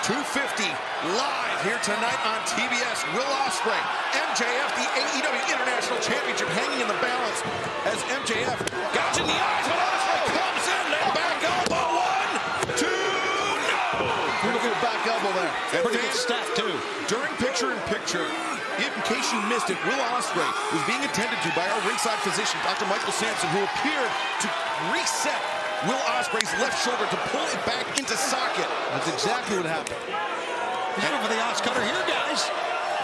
250 live here tonight on TBS. Will Ospreay, MJF, the AEW International Championship hanging in the balance as MJF gouging the eyes, but Ospreay comes in, then back elbow, 1, 2, no! Beautiful back elbow there. And pretty good stack too. During picture-in-picture, in case you missed it, Will Ospreay was being attended to by our ringside physician, Dr. Michael Sampson, who appeared to reset Will Ospreay's left shoulder to pull it back into socket. That's exactly what happened. Heading for the Os Cutter here, guys.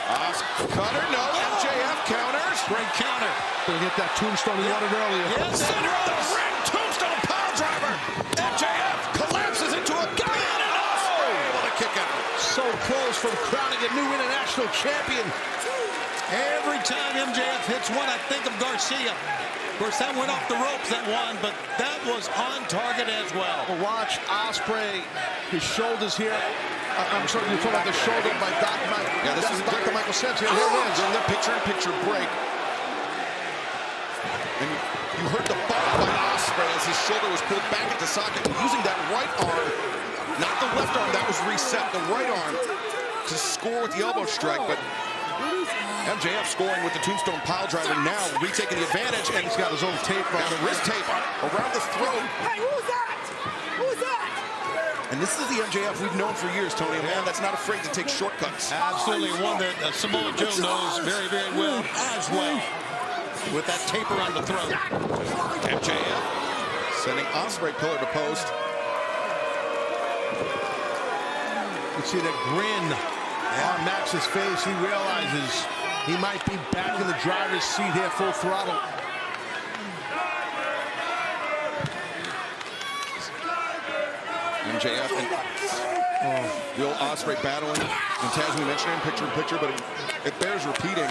Os Cutter, no. MJF counters. Great counter. Gonna get that tombstone he wanted earlier. Yes, Center of the ring, tombstone pile driver. MJF collapses into a gun, and Ospreay able to kick out. So close from crowning a new international champion. Every time MJF hits one, I think of Garcia. Of course, that went off the ropes, that one, but that was on target as well. Well, watch Ospreay, his shoulders here. I'm sorry, you're talking about the shoulder by Dr. Michael. Yeah, this is Dr. Michael Sampson. Here it is. During the picture-in-picture break. And you heard the bump by Ospreay as his shoulder was pulled back into socket, and using that right arm, not the left arm that was reset, the right arm to score with the elbow strike, but MJF scoring with the tombstone pile driver now, retaking the advantage, and he's got his own tape on the wrist tape around the throat. Hey, who's that? Who's that? And this is the MJF we've known for years, Tony, a man that's not afraid to take shortcuts. Absolutely, one that Samoa Joe knows very, very well as well. With that tape around the throat. MJF sending Ospreay pillar to post. You see that grin on Max's face. He realizes he might be back in the driver's seat here, full throttle. MJF and Will Ospreay battling. And Taz, we mentioned it in picture-in-picture, but it bears repeating.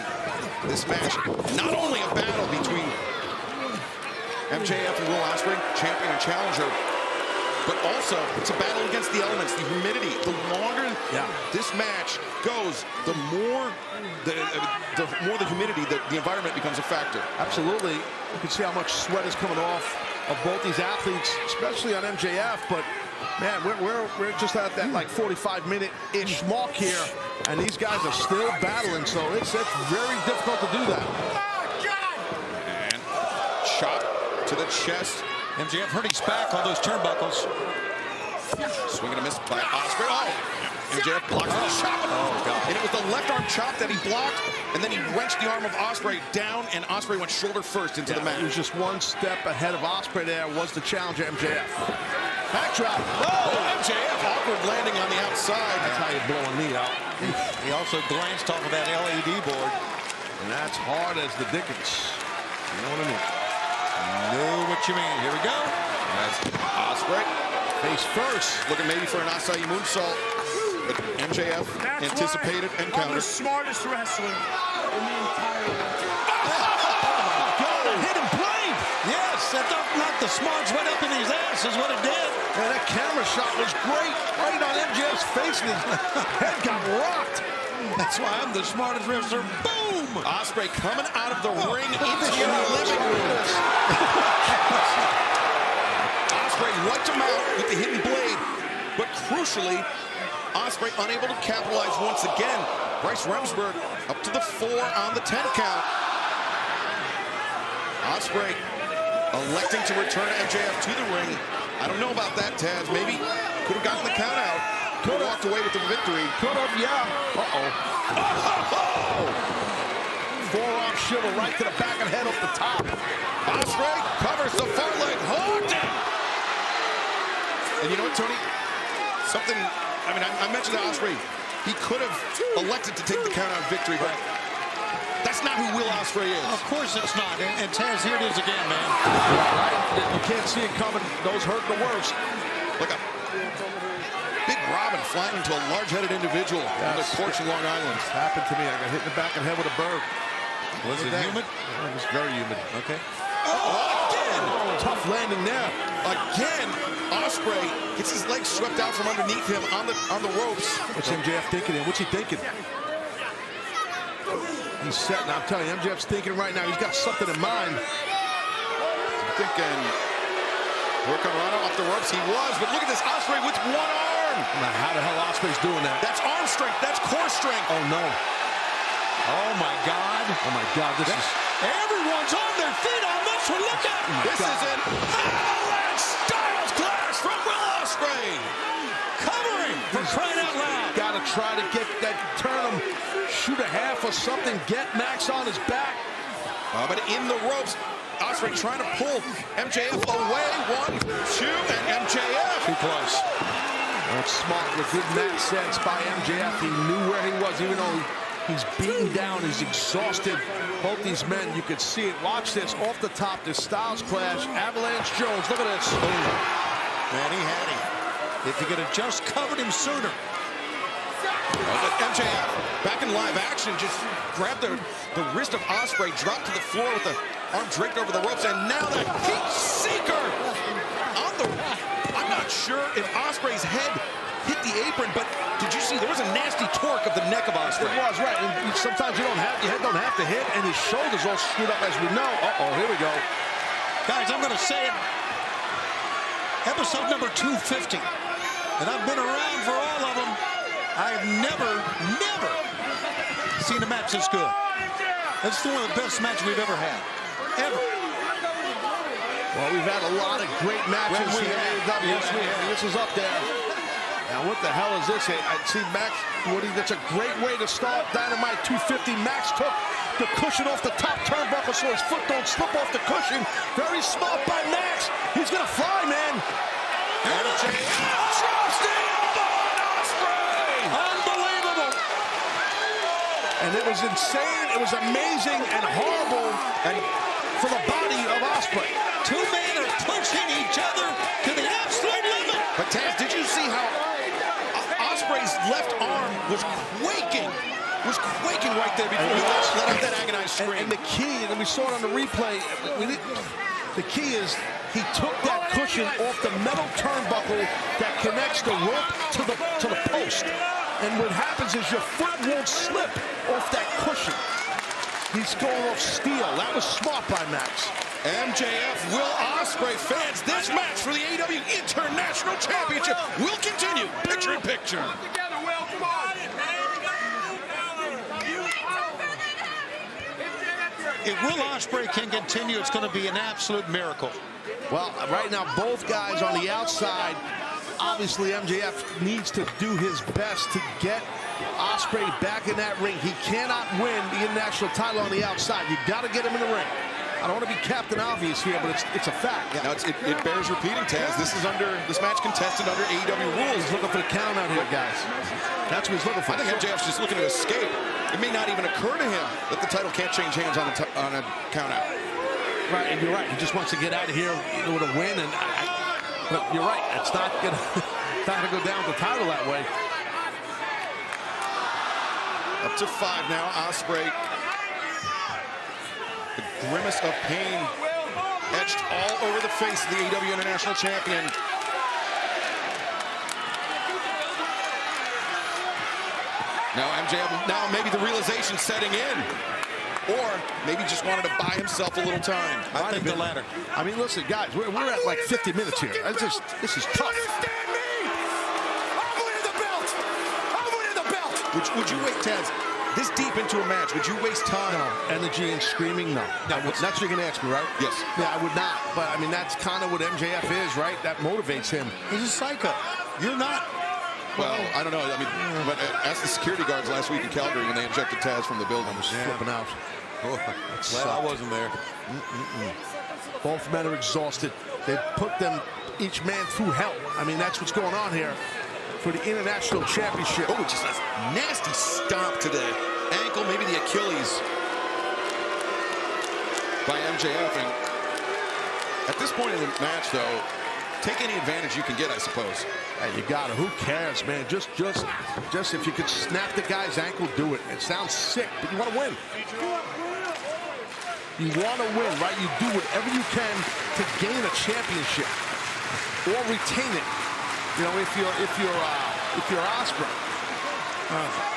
This match, not only a battle between MJF and Will Ospreay, champion and challenger, but also it's a battle against the elements, the humidity. The longer this match goes, the more the humidity, the environment becomes a factor. Absolutely. You can see how much sweat is coming off of both these athletes, especially on MJF. But man, we're just at that like 45-minute-ish mark here, and these guys are still battling. So it's very difficult to do that. And shot to the chest. MJF hurt his back on those turnbuckles. Swing and a miss by Ospreay. Oh! MJF blocks the shot. Oh, God. And it was the left arm chop that he blocked, and then he wrenched the arm of Ospreay down, and Ospreay went shoulder first into the match. He was just one step ahead of Ospreay there, was the challenger, MJF. Backdrop. Oh, MJF, awkward landing on the outside. That's how you blow a knee out. He also glanced off of that LED board. And that's hard as the dickens. You know what I mean? Know what you mean. Here we go. That's Ospreay. Face first. Looking maybe for an Asai moonsault. But MJF anticipated and I'm countered. the smartest wrestler in the entire world. God, a hidden blade. Yes, that knocked the smarts right up in his ass is what it did. And that camera shot was great. Right on MJF's face, and his head got rocked. That's why I'm the smartest wrestler. Boom! Ospreay coming out of the ring into the living room. Ospreay wiped him out with the hidden blade, but crucially, Ospreay unable to capitalize once again. Bryce Remsburg up to the 4 on the 10 count. Ospreay electing to return MJF to the ring. I don't know about that, Taz. Maybe could have gotten the count out. Could have walked away with the victory. Could have, yeah. Forearm shiver right to the back of the head off the top. Ospreay covers the far leg. Hooked it. And you know what, Tony? Something, I mean, I mentioned that Ospreay, he could have elected to take the count out victory, but that's not who Will Ospreay is. Of course it's not. And Taz, here it is again, man. Right? You can't see it coming. Those hurt the worst. Look up. Big Robin flying into a large-headed individual on the porch in Long Island. It's happened to me. I got hit in the back of the head with a bird. Was it humid? It was very humid. Okay. Oh, again! Tough landing there. Again, Ospreay gets his legs swept out from underneath him on the ropes. What's MJF thinking? What's he thinking? He's set. Now I'm telling you, MJF's thinking right now. He's got something in mind. Thinking, Hurricanrana off the ropes. He was, but look at this. Ospreay with one arm. arm. Now, how the hell Ospreay's doing that? That's arm strength. That's core strength. Oh, no. Oh, my God. Oh, my God. This is... Everyone's on their feet on this one. Look at This is an avalanche styles clash from Will Ospreay. covering for crying out loud. Got to try to get that, turn him, shoot a half or something, get Max on his back. But in the ropes, Ospreay trying to pull MJF away. 1, 2, and MJF. Too close. That's smart with good mat sense by MJF. He knew where he was, even though he's beaten down, he's exhausted. Both these men, you could see it. Watch this, off the top, this Styles clash. Avalanche Jones, look at this. Man, he had him. If he could have just covered him sooner. MJF back in live action, just grabbed the wrist of Ospreay, dropped to the floor with the arm draped over the ropes, and now that heat seeker on the... I'm not sure if Ospreay's head hit the apron, but did you see there was a nasty torque of the neck of Ospreay? It was, right. And sometimes your head don't have to hit, and his shoulders all screwed up, as we know. Uh-oh, here we go. Guys, I'm going to say it. Episode number 250. And I've been around for all of them. I've never seen a match this good. It's one of the best matches we've ever had. Ever. Well, we've had a lot of great matches here in AEW. Yes, we have. This is up there. Now, what the hell is this? I see Max, that's a great way to start Dynamite 250. Max took the cushion off the top turnbuckle so his foot don't slip off the cushion. Very smart by Max. He's going to fly, man. Unbelievable. And it was insane. It was amazing and horrible and for the body of Ospreay. Two men are punching each other to the absolute limit. But Taz, did you see how Ospreay's left arm was quaking right there before he let out that agonized scream. And the key, and we saw it on the replay, the key is he took that cushion off the metal turnbuckle that connects the rope to the post. And what happens is your foot won't slip off that cushion. He's going off steel. That was smart by Max. MJF, Will Ospreay fans, this match for the AEW International Championship will continue. Picture in picture. If Will Ospreay can continue, it's going to be an absolute miracle. Well, right now, both guys on the outside. Obviously, MJF needs to do his best to get Ospreay back in that ring. He cannot win the international title on the outside. You got to get him in the ring. I don't want to be Captain Obvious here, but it's a fact. Yeah. Now it bears repeating, Taz. This match contested under AEW rules. He's looking for the count out here, guys. That's what he's looking for. I think MJF's just looking to escape. It may not even occur to him that the title can't change hands on a count out. Right, and you're right. He just wants to get out of here with a win, but you're right. It's not gonna go down with the title that way. Up to 5 now. Ospreay. The grimace of pain etched all over the face of the AEW International Champion. Now MJF, now maybe the realization setting in. Or maybe just wanted to buy himself a little time. I think the latter. I mean, listen, guys, we're at like 50 minutes here. This is tough. Would you wait, Taz, this deep into a match, would you waste time? No. Energy and screaming, no. That's what you're going to ask me, right? Yes. Yeah, I would not. But, I mean, that's kind of what MJF is, right? That motivates him. He's a psycho. You're not. Well, I don't know. I mean, but ask the security guards last week in Calgary when they injected Taz from the building. I was flipping out. Glad I wasn't there. Both men are exhausted. They put them, each man, through hell. I mean, that's what's going on here for the International Championship. Oh, just a nasty stomp to the ankle, maybe the Achilles by MJF. And at this point in the match, though, take any advantage you can get, I suppose. Hey, you got it. Who cares, man? Just if you could snap the guy's ankle, do it. It sounds sick, but you want to win. You want to win, right? You do whatever you can to gain a championship or retain it. You know, if you're Ospreay.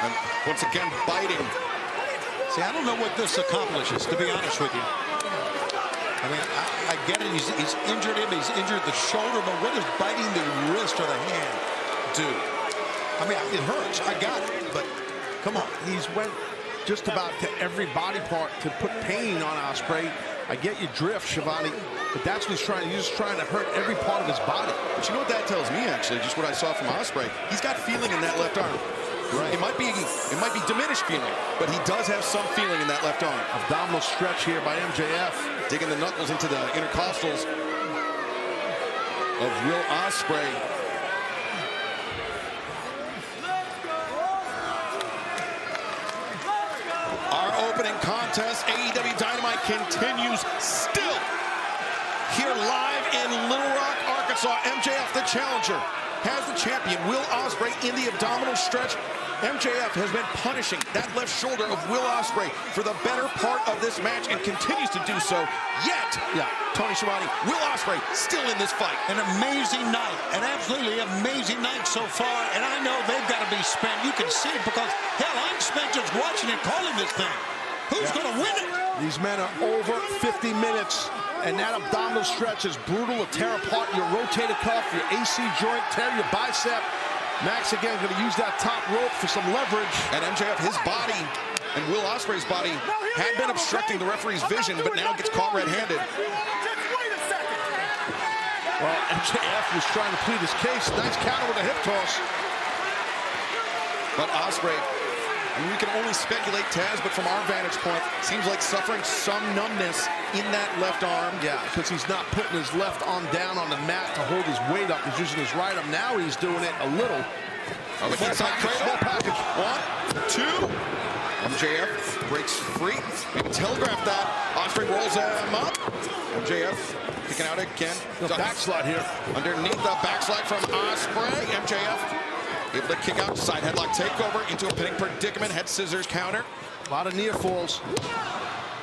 And once again, biting. See, I don't know what this accomplishes, to be honest with you. I mean, I get it. He's injured him. He's injured the shoulder, but what does biting the wrist or the hand do. I mean, it hurts. I got it. But come on. He's went just about to every body part to put pain on Ospreay. I get your drift, Shivani, but that's what he's trying to do. He's trying to hurt every part of his body. But you know what that tells me, actually, just what I saw from Ospreay? He's got feeling in that left arm. Right. It might be diminished feeling, but he does have some feeling in that left arm. Abdominal stretch here by MJF. Digging the knuckles into the intercostals of Will Ospreay. Our opening contest, AEW Dynamite, continues still. Here live in Little Rock, Arkansas, MJF, the challenger, has the champion, Will Ospreay, in the abdominal stretch. MJF has been punishing that left shoulder of Will Ospreay for the better part of this match and continues to do so. Yet, Tony Schiavone, Will Ospreay still in this fight. An amazing night, an absolutely amazing night so far, and I know they've got to be spent. You can see it because, hell, I'm spent just watching and calling this thing. Who's going to win it? These men are over 50 minutes, and that abdominal stretch is brutal to tear apart your rotator cuff, your AC joint, tear your bicep. Max again going to use that top rope for some leverage. And MJF, his body, and Will Ospreay's body had been obstructing the referee's vision, but now gets caught red-handed. Well, MJF was trying to plead his case. Nice counter with a hip toss. But Ospreay, and we can only speculate, Taz, but from our vantage point, seems like suffering some numbness in that left arm. Yeah, because he's not putting his left arm down on the mat to hold his weight up. He's using his right arm. Now he's doing it a little. Oh, the inside cradle. Small package. 1, 2. MJF breaks free. Maybe telegraph that. Ospreay rolls him up. MJF kicking out again. The backslide here. Underneath the backslide from Ospreay. MJF able to kick out, side headlock takeover into a pinning predicament, head scissors counter. A lot of near falls.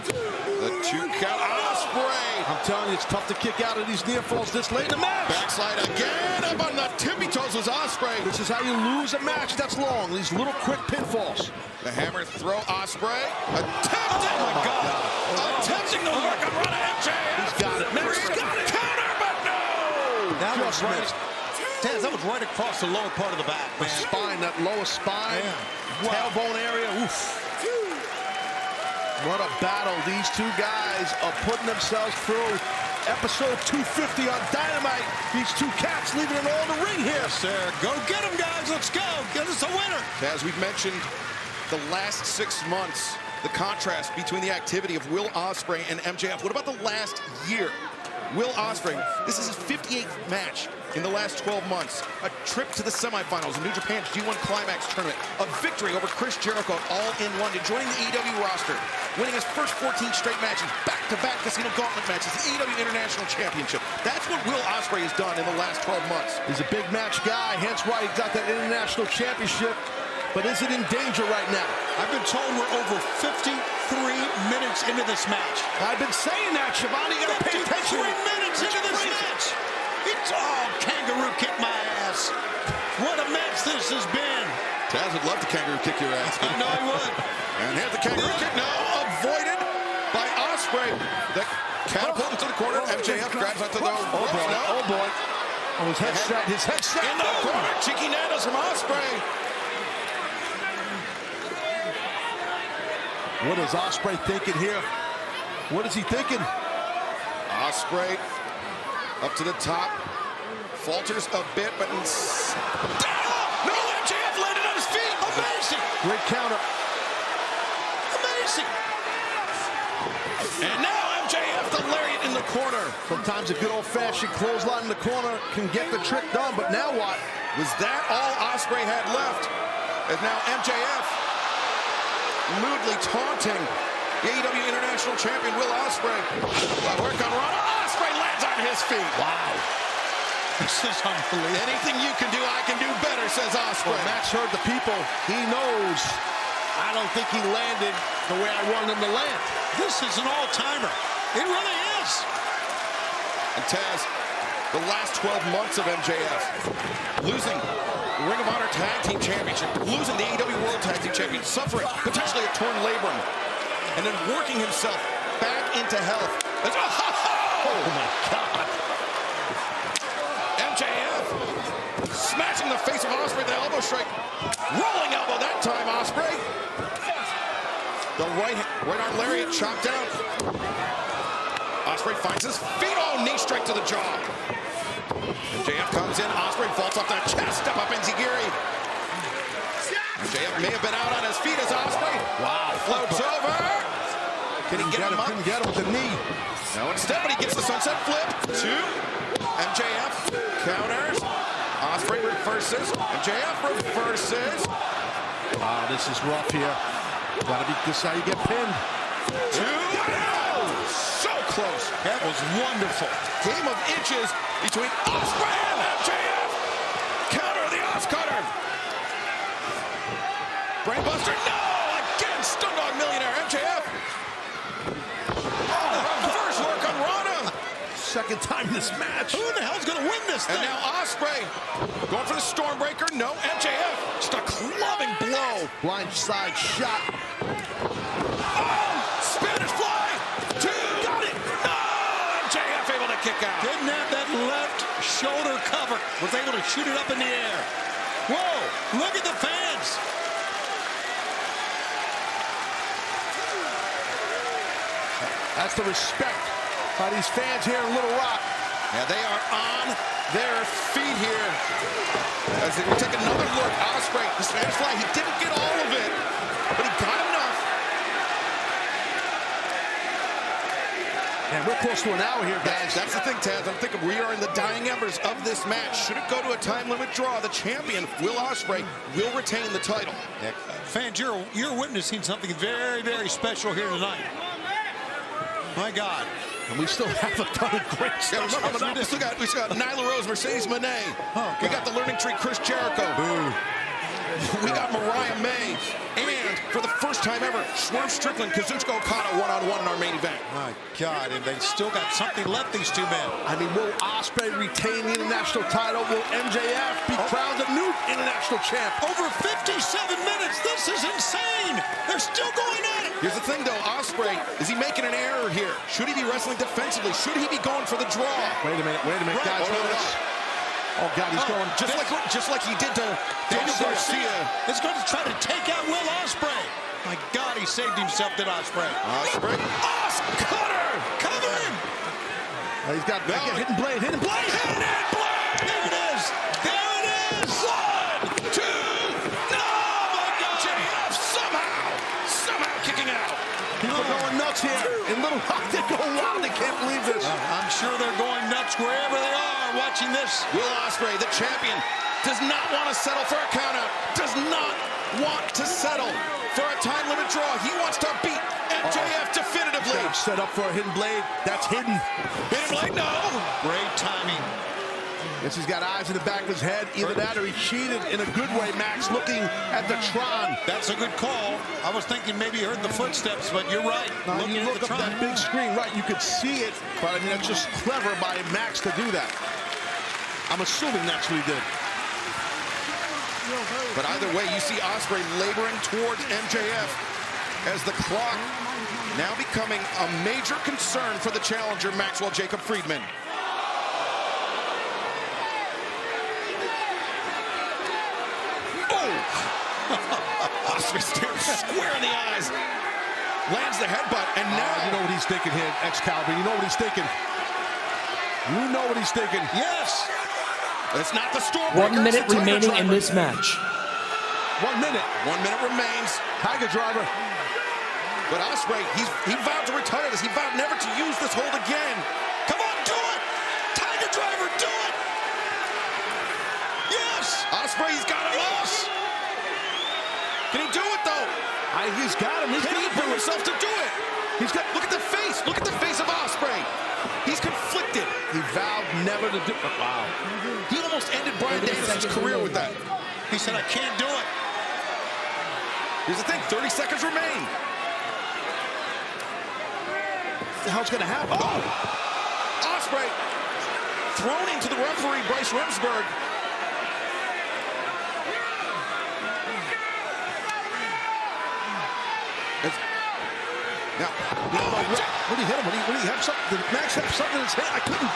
The 2 count, Ospreay. I'm telling you, it's tough to kick out of these near falls this late in the match. Backslide again, up on the tippy toes was Ospreay. This is how you lose a match that's long, these little quick pinfalls. The hammer throw, Ospreay. Attempting, oh my God. Attempting to work on Rana MJF. He's got it. He's got a counter, but no. That was right. Taz, that was right across the lower part of the back, man. The spine, that lower spine, tailbone area, oof. What a battle these two guys are putting themselves through. Episode 250 on Dynamite. These two cats leaving it all in the ring here. Yes, sir. Go get them, guys. Let's go. Get us a winner. As we've mentioned, the last 6 months, the contrast between the activity of Will Ospreay and MJF. What about the last year? Will Ospreay, this is his 58th match in the last 12 months. A trip to the semifinals in New Japan's G1 Climax tournament. A victory over Chris Jericho all in London. Joining the AEW roster. Winning his first 14 straight matches. Back-to-back Casino Gauntlet matches. The AEW International Championship. That's what Will Ospreay has done in the last 12 months. He's a big match guy, hence why he got that International Championship. But is it in danger right now? I've been told we're over 53 minutes into this match. I've been saying that, Shivani. You gotta pay attention. 53 minutes into this match. It's all kangaroo kick my ass. What a match this has been. Taz would love to kangaroo kick your ass. I know he would. And here's the kangaroo kick. No, avoided by Ospreay. The catapult into the corner. MJF grabs onto the ropes. Oh boy. Oh, his head set. His head set. In the corner. Cheeky nails from Ospreay. What is Ospreay thinking here? What is he thinking? Ospreay up to the top. Falters a bit, but no, MJF landed on his feet. Amazing. Great counter. Amazing. And now MJF, the lariat in the corner. Sometimes a good old-fashioned clothesline in the corner can get the trick done, but now what? Was that all Ospreay had left? And now MJF moodily taunting the AEW International Champion Will Ospreay. Work on Rana. Ospreay lands on his feet. Wow. This is unbelievable. Anything you can do, I can do better, says Ospreay. Well, Max heard the people. He knows. I don't think he landed the way I wanted him to land. This is an all-timer. It really is. And Taz, the last 12 months of MJF, losing the Ring of Honor Tag Team Championship, losing the AEW World Tag Team Championship, suffering potentially a torn labrum, and then working himself back into health. Oh my God. MJF smashing the face of Ospreay, the elbow strike. Rolling elbow that time, Ospreay. The right arm lariat chopped down. Ospreay finds his feet. Oh, knee strike to the jaw. MJF comes in. Ospreay falls off that chest. Step up enziguri. MJF may have been out on his feet as Ospreay. Wow. Floats over. Can he get him up? Couldn't get him with the knee. No, instead, but he gets the sunset flip. 2. MJF counters. Ospreay reverses. MJF reverses. Wow, this is rough here. This is how you get pinned. 2. Oh, so close. That was wonderful. Game of inches between Ospreay and MJF. Counter the Oscutter. Brainbuster, no! Again, Stun Dog Millionaire. MJF. Oh, reverse work on Rana. Second time in this match. Who the hell's going to win this thing? And now Ospreay going for the Stormbreaker. No, MJF. Just a clubbing blow. Blind side shot. Oh, Spanish fly. 2. Got it. No, MJF able to kick out. Didn't have that left shoulder covered. Was able to shoot it up in the air. Whoa, look at the fans. That's the respect by these fans here in Little Rock. Yeah, they are on their feet here. As they take another look, Ospreay, the Spanish fly, he didn't get all of it, but he got enough. And we're close to an hour here, guys. That's the thing, Taz. I'm thinking we are in the dying embers of this match. Should it go to a time limit draw, the champion, Will Ospreay, will retain the title. Fans, you're witnessing something very, very special here tonight. My God. And we still have a ton of great stuff coming up. We still got Nyla Rose, Mercedes Mone. Oh, we got the Learning Tree, Chris Jericho. Ooh. We got Mariah May. And for the first time ever, Swerve Strickland, Kazuchika Okada one-on-one in our main event. My God, and they still got something left, these two men. I mean, will Ospreay retain the international title? Will MJF be crowned a new international champ? Over 57 minutes. This is insane. They're still going at it. Here's the thing, though. Ospreay, is he making an error here? Should he be wrestling defensively? Should he be going for the draw? Wait a minute, Right. guys. Oh, God, he's going just like he did to Daniel Garcia. Is going to try to take out Will Ospreay. My God, he saved himself, did Ospreay. Ospreay. Cutter! Cover him. He's got hidden blade. Hidden blade. There it is. There it is. 1, 2. No! My God. MJF somehow kicking out. People are going nuts here. In Little Rock, they go wild. They can't believe this. I'm sure they're going nuts wherever they are watching this. Will Ospreay, the champion, does not want to settle for a countout. Does not want to settle for a time limit draw. He wants to beat MJF definitively. Set up for a hidden blade. That's hidden. Hidden blade, no. Great timing. Yes, he's got eyes in the back of his head. Either that or he cheated in a good way, Max, looking at the Tron. That's a good call. I was thinking maybe you heard the footsteps, but you're right. Now, Looking you at look the up Tron. that big screen, right, you could see it, but I mean, that's just clever by Max to do that. I'm assuming that's what he did. But either way, you see Ospreay laboring towards MJF as the clock now becoming a major concern for the challenger, Maxwell Jacob Friedman. Ospreay stares square in the eyes. Lands the headbutt, and now... You know what he's thinking here, Excalibur. You know what he's thinking. You know what he's thinking. Yes! It's not the Stormbreaker. 1 minute remaining in this match. 1 minute. 1 minute remains. Tiger Driver. But Ospreay, he vowed to retire this. He vowed never to use this hold again. Come on, do it! Tiger Driver, do it! Yes! Ospreay, he's got him off. Can he do it, though? He's got him. Can he bring himself to do it? He's got. Look at the face. Look at the face of Ospreay. He's conflicted. He vowed never to do it. Wow. He almost ended Bryan Danielson's career with that. He said, I can't do it. Here's the thing, 30 seconds remain. What the hell's going to happen? Oh! Ospreay thrown into the referee, Bryce Remsburg. Now, what did he hit him? What did he have something? Did Max have something in his hand? I couldn't.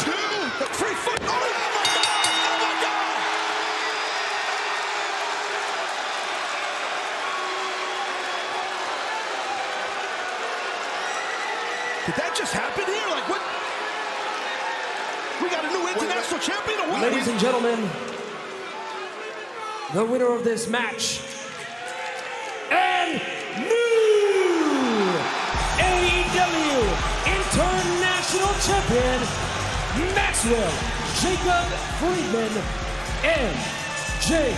2, 3 foot. Oh my God! Oh my God! Did that just happen here? Like, what? We got a new international champion or what? Ladies and gentlemen, the winner of this match and new AEW International Champion, Maxwell Jacob Friedman, MJF.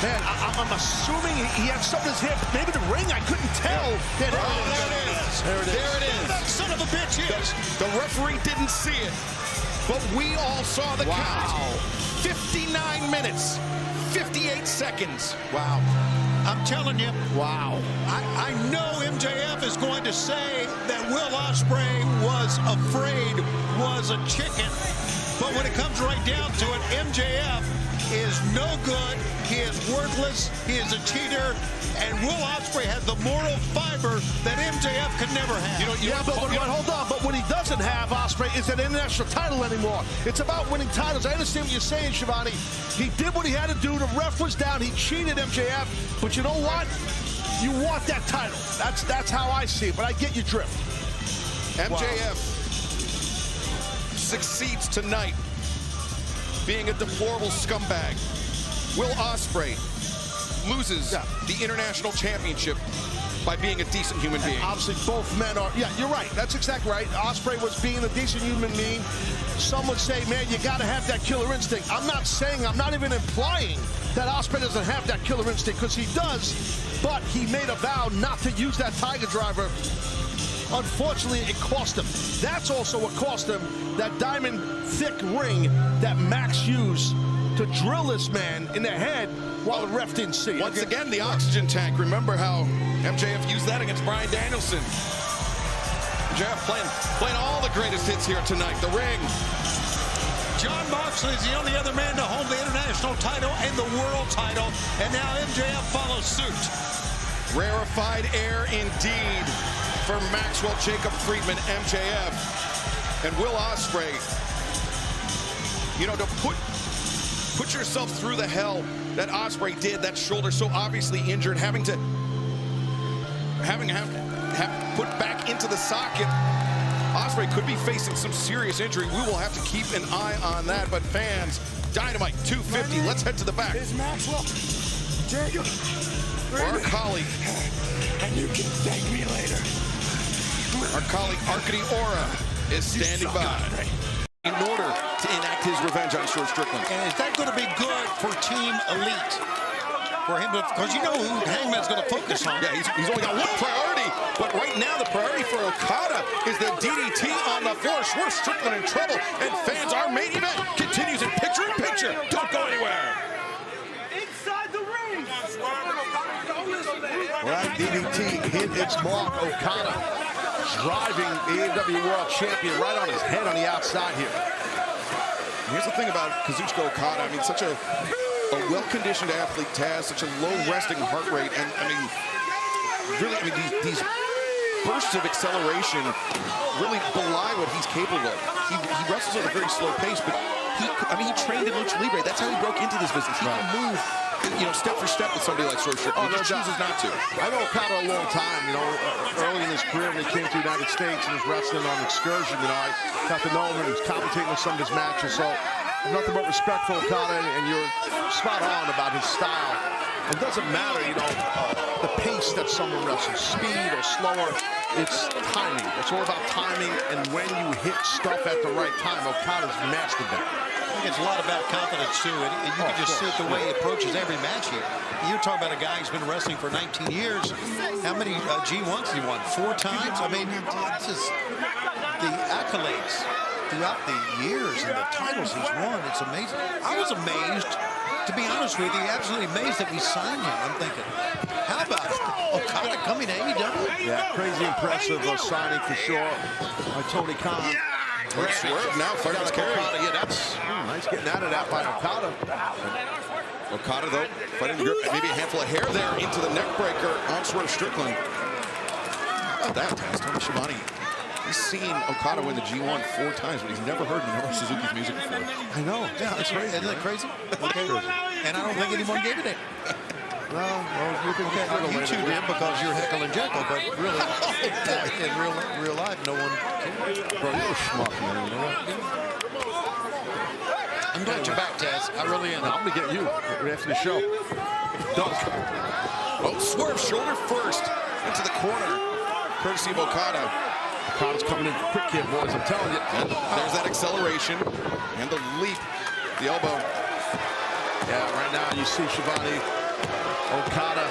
Man, I'm assuming he had something in his hip. Maybe the ring, I couldn't tell. There it is. There it is. That son of a bitch is. The referee didn't see it, but we all saw the count. 59 minutes, 58 seconds. Wow. I'm telling you. Wow. I know MJF is going to say that Will Ospreay was afraid, was a chicken. But when it comes right down to it, MJF is no good. He is worthless. He is a cheater. And Will Ospreay has the moral fiber that MJF could never have. But hold on. But what he doesn't have, Ospreay, is an international title anymore. It's about winning titles. I understand what you're saying, Shivani. He did what he had to do. The ref was down. He cheated MJF. But you know what? You want that title. That's how I see it. But I get your drift. MJF succeeds tonight being a deplorable scumbag. Will Ospreay loses the international championship by being a decent human being. Obviously, both men are. Yeah, you're right. That's exactly right. Ospreay was being a decent human being. Some would say, man, you got to have that killer instinct. I'm not saying, I'm not even implying that Ospreay doesn't have that killer instinct, because he does, but he made a vow not to use that Tiger Driver. Unfortunately, it cost him. That's also what cost him that diamond thick ring that Max used to drill this man in the head while the ref didn't see it. Once again, the oxygen tank. Remember how MJF used that against Bryan Danielson. MJF playing all the greatest hits here tonight. The ring. Jon Moxley is the only other man to hold the international title and the world title, and now MJF follows suit. Rarefied air indeed for Maxwell Jacob Friedman, MJF, and Will Ospreay. You know, to put yourself through the hell that Ospreay did, that shoulder so obviously injured, having to put back into the socket. Ospreay could be facing some serious injury. We will have to keep an eye on that. But fans, Dynamite 250. Let's head to the back. Is Maxwell Jacob Our colleague, and you can thank me later. Our colleague Arkady Ora is standing by in order to enact his revenge on Swerve Strickland. And is that going to be good for Team Elite? For him to, because you know who Hangman's going to focus on. Yeah, he's only got one priority, but right now the priority for Okada is the DDT on the floor. Swerve Strickland in trouble, and fans, our main event continues in picture-in-picture. Don't go anywhere. Inside the ring. Well, that DDT hit its mark. Okada driving the AEW World Champion right on his head on the outside here. Here's the thing about Kazuchika Okada. I mean, such a well-conditioned athlete, Taz, such a low resting heart rate, and I mean, really, these bursts of acceleration really belie what he's capable of. He wrestles at a very slow pace, but he trained in Lucha Libre. That's how he broke into this business. He can move, step for step with somebody like Swerve Strickland. He just chooses not to. I know Okada a long time, early in his career when he came to the United States and was wrestling on excursion, I got to know him and was commentating on some of his matches, so nothing but respect for Okada, and you're spot on about his style. It doesn't matter, the pace that someone wrestles, speed or slower, it's timing. It's all about timing, and when you hit stuff at the right time, Okada's mastered that. I think it's a lot about confidence, too, and you can just see it the way he approaches every match here. You're talking about a guy who's been wrestling for 19 years. How many G1s has he won? 4 times? I mean, it's just the accolades throughout the years and the titles he's won. It's amazing. I was amazed, to be honest with you, absolutely amazed that we signed him. I'm thinking, how about Okada coming to AEW? Yeah, crazy impressive signing for sure by Tony Khan. Swerve now fighting his carry. Yeah, that's nice getting out of that by Okada. Okada, though, fighting the grip. Maybe a handful of hair there into the neck breaker on Swerve Strickland. How about that, Taz? Tony Schiavone. He's seen Okada win the G1 4 times, but he's never heard Minoru Suzuki's music before. I know. Yeah, that's right. Isn't that crazy? Okay. And I don't think anyone gave it in. Well, Okay, you two did because you're Heckle and Jekyll, but really, in real life, no one cares. Bro, you're a schmuck, man. You know what? I'm glad you're back, Taz. I really am. I'm going to get you after the show. Dunk. Oh, Swerve shoulder first into the corner, courtesy of Okada. Okada's coming in quick here, boys. I'm telling you. And there's that acceleration and the leap, the elbow. Yeah, right now you see Shivani, Okada.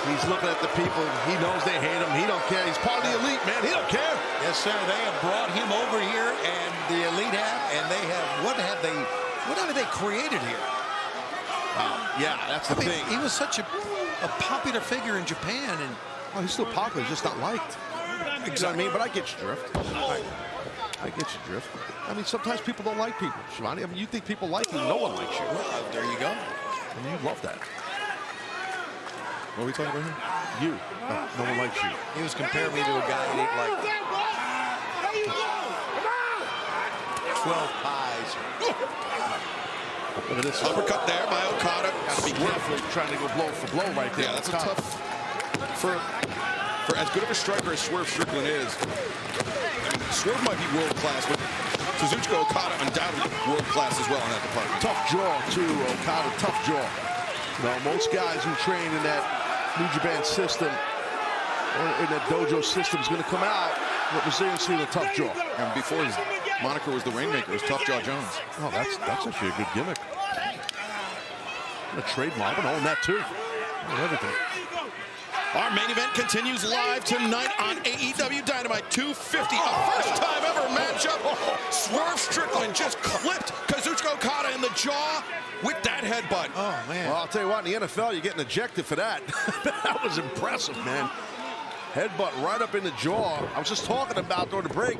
He's looking at the people. He knows they hate him. He don't care. He's part of the elite, man. He don't care. Yes, sir. They have brought him over here, and the elite have, and they have. What have they created here? Yeah, that's the thing. He was such a popular figure in Japan, and Oh, he's still popular. He's just not liked. You know what I mean? But I get your drift. I get your drift. I mean, sometimes people don't like people, Shivani. I mean, you think people like you. No one likes you. well, there you go. I mean, you love that. What are we talking about here? You. No one likes you. He was comparing me to a guy he didn't like. 12 pies. Look at this. Uppercut there by Okada. Got to be careful trying to go blow for blow right there. Yeah, that's a tough. For as good of a striker as Swerve Strickland is, Swerve might be world class, but Kazuchika Okada undoubtedly world class as well in that department. Tough jaw, too, Okada. Tough jaw. You know, most guys who train in that New Japan system, or in that dojo system, is going to come out with resiliency and a tough jaw. And before his moniker was the Rainmaker, it was Tough Jaw Jones. Oh, that's actually a good gimmick. A trademark. I'm gonna own that too. Everything. Our main event continues live tonight on AEW Dynamite 250. A first time ever matchup. Swerve Strickland just clipped Kazuchika Okada in the jaw with that headbutt. Oh, man. Well, I'll tell you what, in the NFL, you're getting ejected for that. That was impressive, man. Headbutt right up in the jaw. I was just talking about during the break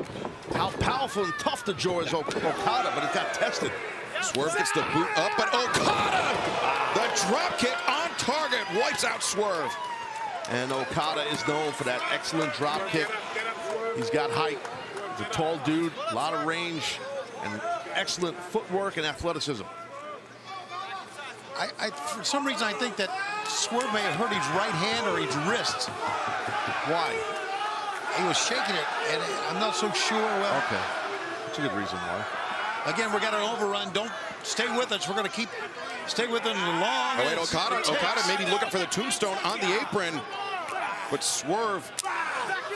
how powerful and tough the jaw is, Okada, but it got tested. Swerve gets the boot up, but Okada, the drop kick on target, wipes out Swerve. And Okada is known for that excellent drop kick. He's got height. He's a tall dude, a lot of range, and excellent footwork and athleticism. For some reason, I think that Swerve may have hurt his right hand or his wrist. Why? He was shaking it, and I'm not so sure. Well, Okay. That's a good reason why. again, we got an overrun. Don't stay with us. We're going to stay with it long. Oh, wait, Okada may be looking for the tombstone on the apron, but Swerve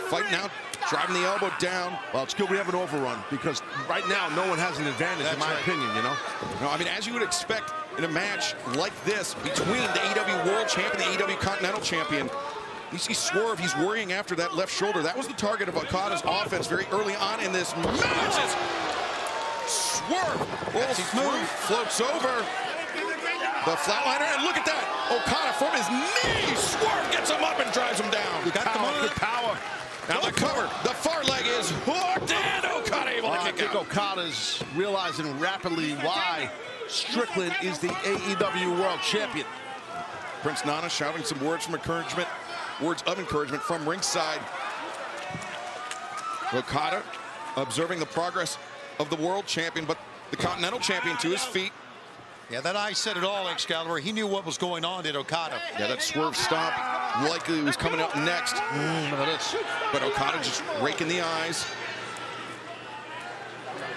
fighting out, driving the elbow down. Well, it's good we have an overrun because right now no one has an advantage, in my opinion, you know? No, I mean, as you would expect in a match like this between the AEW World Champion and the AEW Continental Champion, you see Swerve, he's worrying after that left shoulder. That was the target of Okada's offense very early on in this match. Swerve rolls through, floats over the flatliner, and look at that. Okada from his knees. Swerve gets him up and drives him down. Good power. Now the cover, the far leg is hooked, and Okada able to I kick think out. Okada's realizing rapidly why Strickland is the AEW World Champion. Prince Nana shouting some words of encouragement from ringside. Okada observing the progress of the world champion, but the Continental Champion to his feet. Yeah, that eye said it all, Excalibur. He knew what was going on at Okada. Yeah, that Swerve stomp likely was coming up next. Look at this. But Okada just raking the eyes.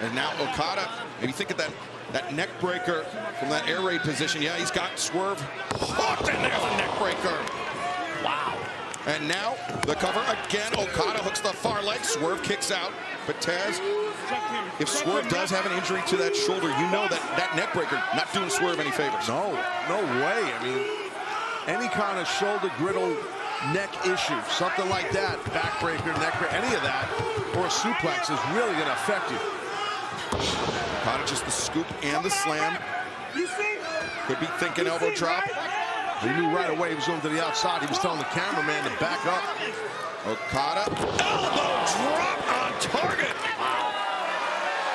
And now Okada, maybe think of that neck breaker from that air raid position. Yeah, he's got Swerve hooked, and there's a neck breaker. Wow. And now the cover again. Okada hooks the far leg. Swerve kicks out. But Taz, if Swerve does have an injury to that shoulder, you know that neck breaker not doing Swerve any favors. No way. I mean, any kind of shoulder griddle neck issue, something like that, backbreaker, neck breaker, any of that, or a suplex is really going to affect you. Okada just the scoop and the slam. Could be thinking elbow drop. He knew right away he was going to the outside. He was telling the cameraman to back up. Okada, elbow drop on target.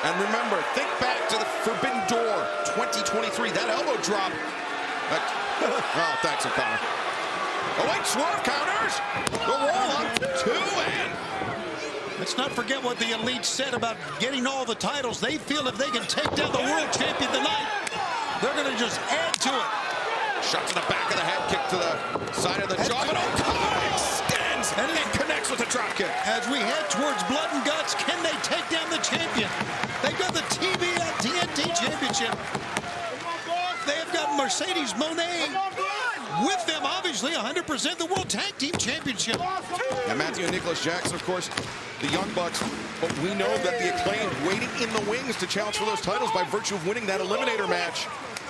And remember, think back to the Forbidden Door 2023. That elbow drop. Oh, thanks, Okada. Oh, wait, Swerve counters. The roll up, 2 and. Let's not forget what the Elite said about getting all the titles. They feel if they can take down the world champion tonight, they're going to just add to it. Shot to the back of the head, kick to the side of the jaw, but Okada extends and connects with a drop kick. As we head towards blood and guts, can they take down the champion? They've got the TNT Championship. They've got Mercedes Mone with them, obviously, 100% the World Tag Team Championship. And Matthew and Nicholas Jackson, of course, the Young Bucks. But we know that the Acclaimed waited in the wings to challenge for those titles by virtue of winning that Eliminator match.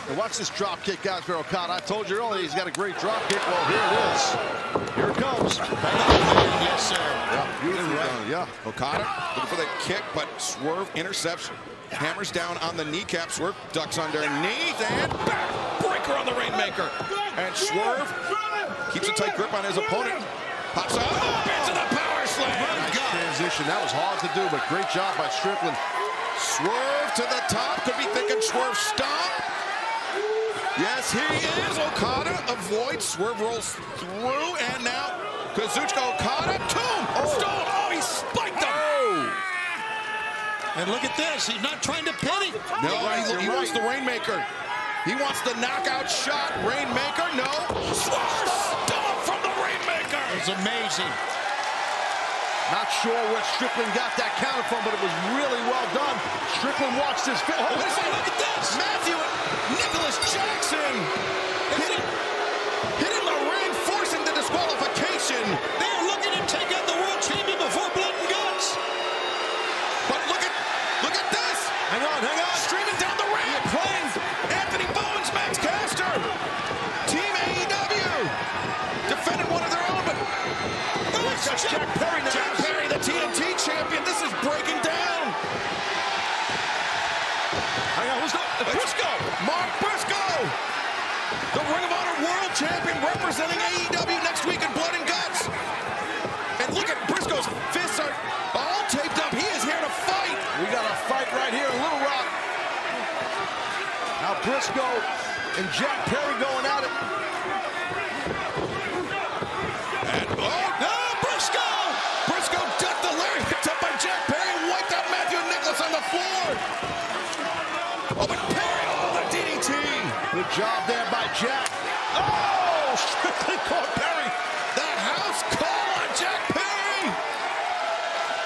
And watch this drop kick, guys, for Okada. I told you earlier he's got a great drop kick. Well, here it is. Here it comes. Yes, sir. Yeah, beautifully done. Yeah. Okada looking for the kick, but Swerve intercepts. Hammers down on the kneecap. Swerve ducks underneath and backbreaker on the Rainmaker. And Swerve keeps a tight grip on his opponent. Pops up into the power slam. Nice transition. That was hard to do, but great job by Strickland. Swerve to the top. Could be thinking Swerve stomp. Yes, he is. Okada avoids. Swerve rolls through, and now Kazuchika Okada. Tomb. Stone. Oh, he spiked him. And look at this. He's not trying to pin him. No, he wants the Rainmaker. He wants the knockout shot. Rainmaker, no. Swerve stomp from the Rainmaker. It's amazing. Not sure where Strickland got that counter from, but it was really well done. Strickland watched his fit. Oh, look at this. Matthew and Nicholas Jackson hitting the ring, forcing the disqualification. They are looking to take out the world champion before blood and guts. But look at this. Hang on. Streaming down the ramp. Playing Anthony Bowens, Max Caster. Team AEW defended one of their own, but Jack Perry now. Jack Perry, the TNT champion. This is breaking down. Hang on, who's that? Briscoe. Mark Briscoe. The Ring of Honor World Champion representing AEW next week in Blood and Guts. And look at Briscoe's fists are all taped up. He is here to fight. We got a fight right here in Little Rock. Now Briscoe and Jack Perry going at it. And Briscoe ducked the lariat, picked up by Jack Perry and wiped out Matthew and Nicholas on the floor. Oh, but Perry, the DDT. Good job there by Jack. Oh, Strickland caught Perry. The house call on Jack Perry.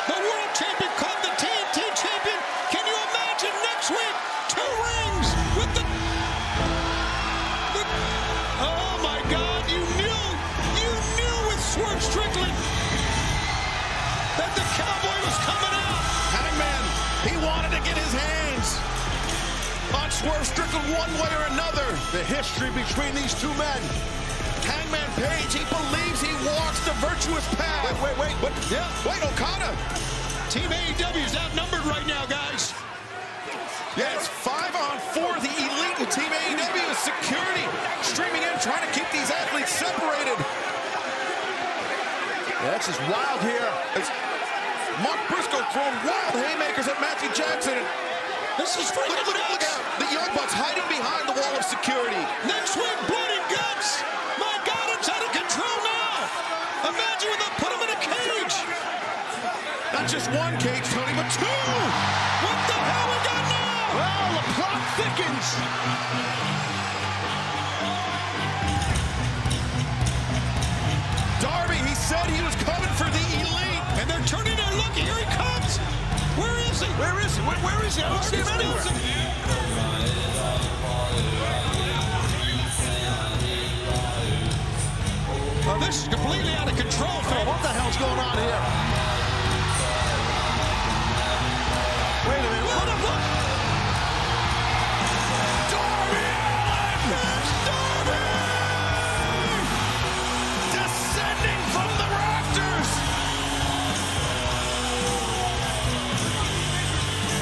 The world champion caught the TNT champion. Can you imagine next week? 2 rings with the... Oh, my God. You knew with Swerve Strickland that the Cowboy was coming out. Hangman, he wanted to get his hands on Swerve Strickland one way or another. The history between these two men. Hangman Page, he believes he walks the virtuous path. Wait. But, wait, Okada. Team AEW is outnumbered right now, guys. Yeah, it's 5-on-4. The Elite and Team AEW is security streaming in, trying to keep these athletes separated. Yeah, this is wild here. It's Mark Briscoe throwing wild haymakers at Matthew Jackson. This is freaking Look out. The Young Bucks hiding behind the wall of security. Next week, blood and guts. My God, it's out of control now. Imagine when they put him in a cage. Not just one cage, Tony, but 2. What the hell we got now? Well, the plot thickens. Darby, he said he was coming for the Elite. And they're turning their look. Here he comes. Where is he? Where is he? Where is he? I don't see him anywhere. Oh, this is completely out of control, Phil. What the hell's going on here? Wait a minute. Look. Darby Allin! Darby! Descending from the rafters!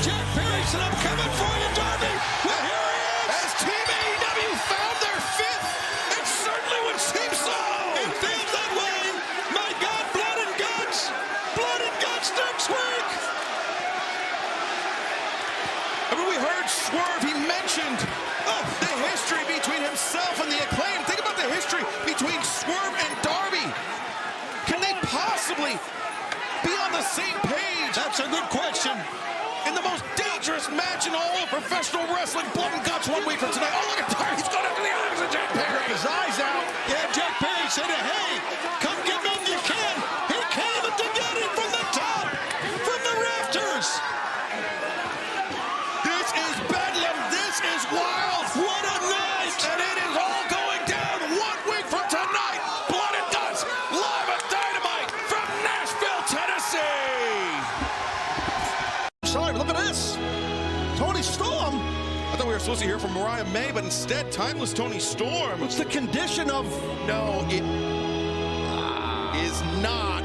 Jack Perry said, I'm coming for you, Darby. Well, here he is. As Team AEW found their 5th, it certainly would seem so! It feels that way. My God, blood and guts. Blood and guts next week. I mean, we heard Swerve, he mentioned the history between himself and the Acclaim. Think about the history between Swerve and Darby. Can they possibly be on the same page? That's a good question. In the most dangerous match in all of professional wrestling, blood and guts 1 week from tonight. Oh, look at Darby, he's going after the eyes of Jack Perry. His said, hey, come get me if you can. He came to get him from the top, from the rafters. This is bedlam. This is wild. What a night. And it is all going down 1 week from tonight. Blood and Guts, live at Dynamite from Nashville, Tennessee. Sorry, look at this. Toni Storm. I thought we were supposed to hear from Mariah May, but instead, timeless Toni Storm. What's the condition of... No, it is not.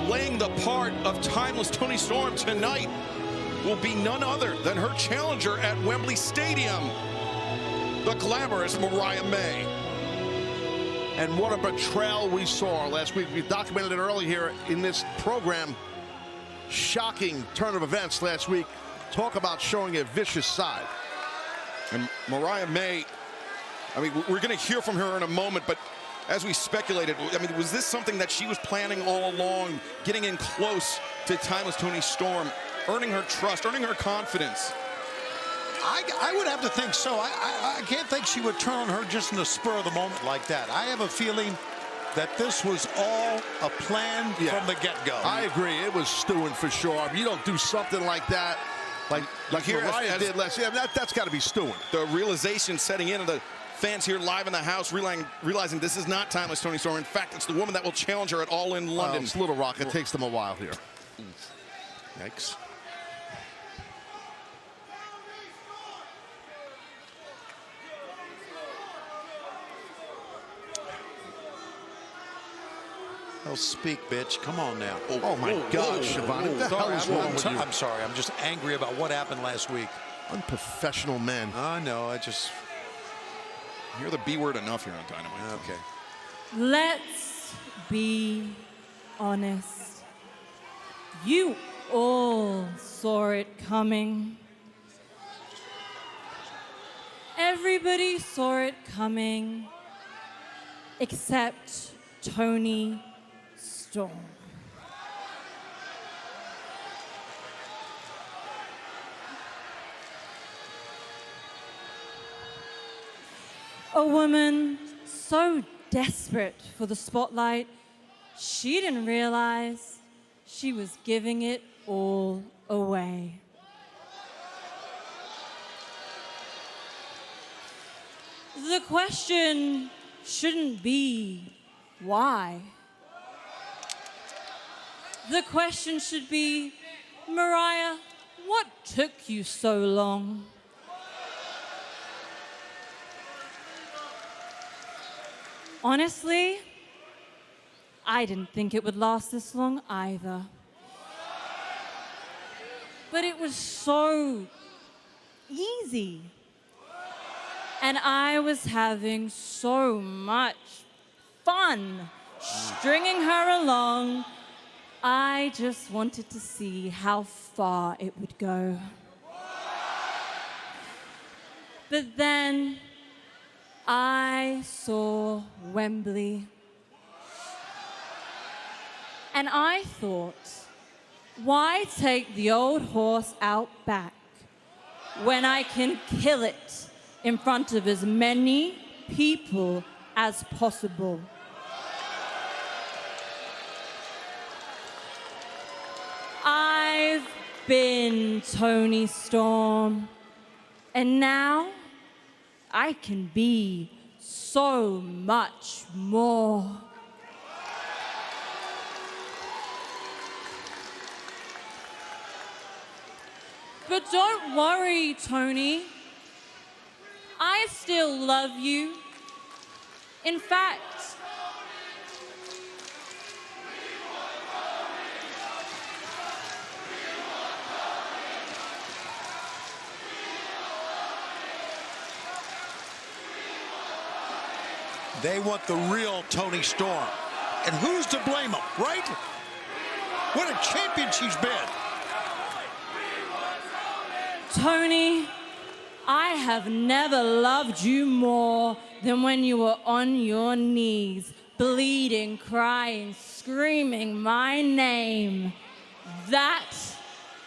Playing the part of timeless Toni Storm tonight will be none other than her challenger at Wembley Stadium, the glamorous Mariah May. And what a betrayal we saw last week. We documented it early here in this program. Shocking turn of events last week. Talk about showing a vicious side. And Mariah May, I mean, we're going to hear from her in a moment, but as we speculated, I mean, was this something that she was planning all along, getting in close to timeless Toni Storm, earning her trust, earning her confidence? I would have to think so. I can't think she would turn on her just in the spur of the moment like that. I have a feeling that this was all a plan from the get-go. I agree. It was stewing for sure. You don't do something like that, like here Mariah did last year. That's got to be stewing. The realization setting in of the fans here live in the house, realizing this is not timeless Toni Storm. In fact, it's the woman that will challenge her at All In London. It's Little Rock. It takes them a while here. Yikes. Oh, speak, bitch. Come on now. Oh my God, Siobhan. What the hell is wrong with you? I'm sorry. I'm just angry about what happened last week. Unprofessional men. I know. I just... You're the B word enough here on Dynamite. Okay. Let's be honest. You all saw it coming. Everybody saw it coming, except Toni Storm. A woman so desperate for the spotlight, she didn't realize she was giving it all away. The question shouldn't be why. The question should be, Mariah, what took you so long? Honestly, I didn't think it would last this long either. But it was so easy. And I was having so much fun stringing her along. I just wanted to see how far it would go. But then I saw Wembley. And I thought, why take the old horse out back when I can kill it in front of as many people as possible? I've been Toni Storm, and now I can be so much more. But don't worry, Toni. I still love you. In fact, they want the real Toni Storm. And who's to blame them, right? What a champion she's been. Toni, I have never loved you more than when you were on your knees, bleeding, crying, screaming my name. That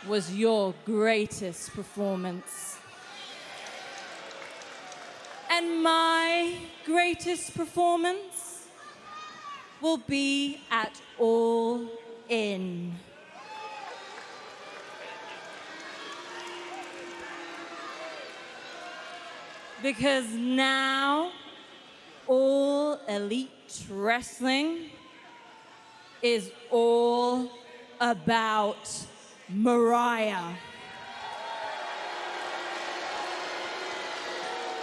was your greatest performance. And my greatest greatest performance will be at All In. Because now All Elite Wrestling is all about Mariah.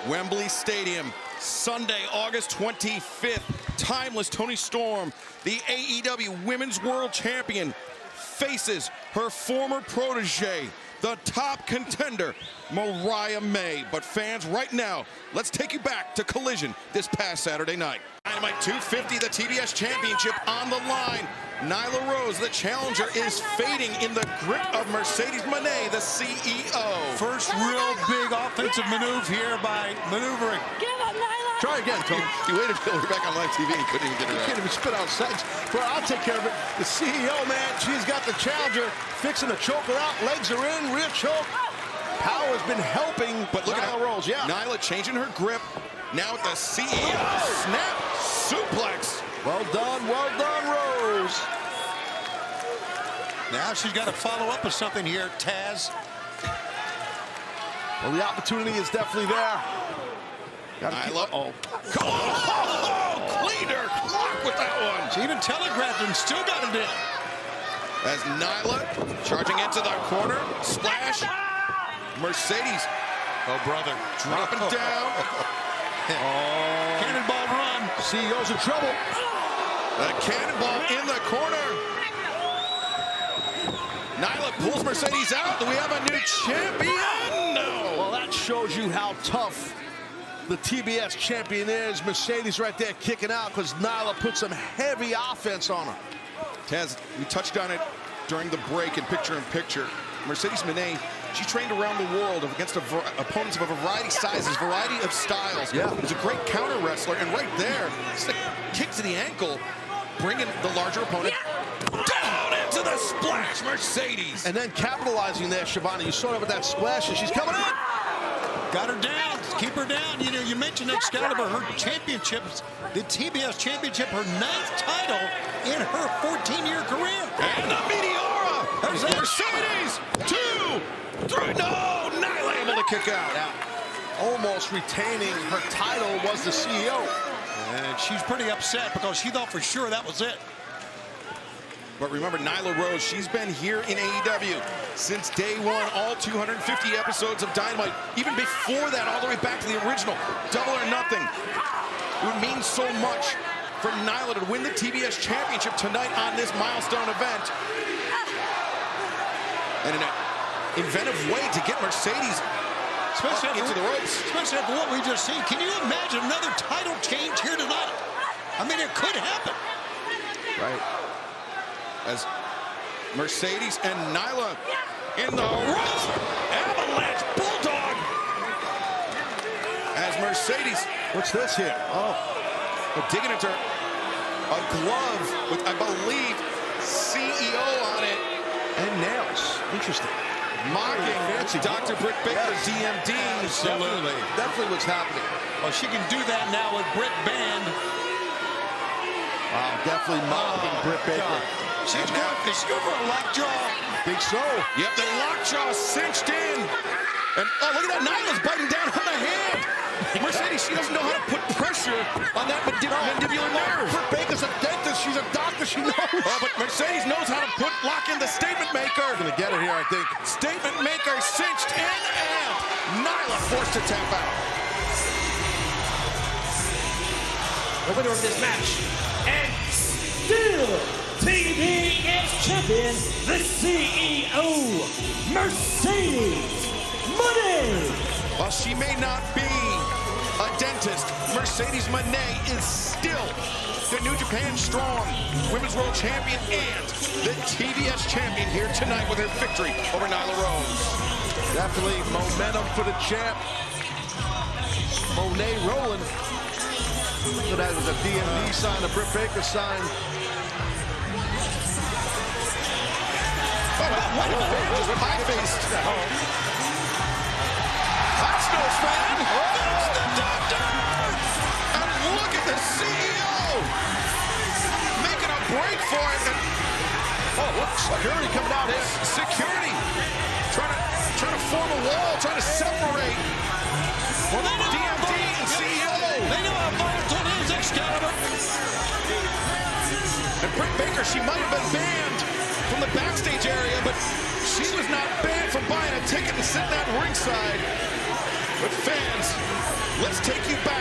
Wembley Stadium, Sunday, August 25th. Timeless Toni Storm, the AEW Women's World Champion, faces her former protege, the top contender, Mariah May. But fans, right now, let's take you back to Collision this past Saturday night. Dynamite 250, the TBS Championship on the line. Nyla Rose, the challenger, is fading in the grip of Mercedes Mone, the CEO. First real big offensive maneuver here by maneuvering. Give up, Nyla! Try again, Tony. He waited till we were back on live TV and he couldn't even get it You out. can't even spit out seconds. Bro, I'll take care of it. The CEO, man, she's got the challenger fixing to choke her out. Legs are in, rear choke. Power has been helping, But look at Nyla Rose, yeah. Nyla changing her grip. Now with the CEO snap suplex. Well done, Rose. Now she's got to follow up with something here, Taz. Well, the opportunity is definitely there. Nyla. Cleaned her clock with that one. She even telegraphed and still got it in. As Nyla charging into the corner. Splash. Mercedes. Oh, brother. Dropping down. Cannonball run. CEO's in trouble. The cannonball in the corner. Nyla pulls Mercedes out. Do we have a new champion? No. Well, that shows you how tough the TBS champion is. Mercedes right there kicking out because Nyla put some heavy offense on her. Taz, we touched on it during the break in picture-in-picture. Mercedes Mone, she trained around the world against opponents of a variety of sizes, variety of styles. Yeah. She's a great counter wrestler, and right there, it's a kick to the ankle, bringing the larger opponent down into the splash, Mercedes. And then capitalizing there, Shivani. You saw her with that splash, and she's coming in. Got her down. Keep her down. You know, you mentioned Excalibur, her championships, the TBS championship, her 9th title in her 14-year career. And the Meteora. There's that. Mercedes, 2, 3. No, Nyla able to kick out. Almost retaining her title was the CEO. And she's pretty upset because she thought for sure that was it. But remember, Nyla Rose, she's been here in AEW since day one, all 250 episodes of Dynamite. Even before that, all the way back to the original, Double or Nothing. It would mean so much for Nyla to win the TBS Championship tonight on this milestone event. And an inventive way to get Mercedes into the ropes. Especially after what we just seen. Can you imagine another title change here tonight? I mean, it could happen. Right. As Mercedes and Nyla in the ropes. Avalanche Bulldog. As Mercedes. What's this here? Oh. Digging into a glove with, I believe, CEO on it. And nails. Interesting. Mocking Fancy. Dr. Britt Baker, Yes. DMD. Absolutely. Definitely what's happening. Well, she can do that now with Britt Band. Wow, definitely mocking Britt Baker. She's going for a lockjaw. Think so. Yep, the lockjaw cinched in. And oh, look at that, Nyla's biting down on the hand. Mercedes, she doesn't know how to put pressure on that mandibular nerve. Britt Baker's a dentist. She's a doctor. She knows. Oh, but Mercedes knows how to lock in the statement maker. Gonna get it here, I think. Statement maker cinched in, and Nyla forced to tap out. The winner of this match, and still TBS champion, the CEO, Mercedes Mone. While she may not be a dentist, Mercedes Mone is still the New Japan Strong Women's World Champion and the TBS Champion here tonight with her victory over Nyla Rose. Definitely momentum for the champ. Monet rolling. So that was a DMD sign, a Britt Baker sign. What a fan was high-faced. That's no fan. That's the doctor. And what for it. And, oh, look, security coming out here. Security trying to form a wall, trying to separate. Well, they know DMD and CEO. They know how volatile it is, Excalibur. And Britt Baker, she might have been banned from the backstage area, but she was not banned from buying a ticket and sitting at ringside. But fans, let's take you back.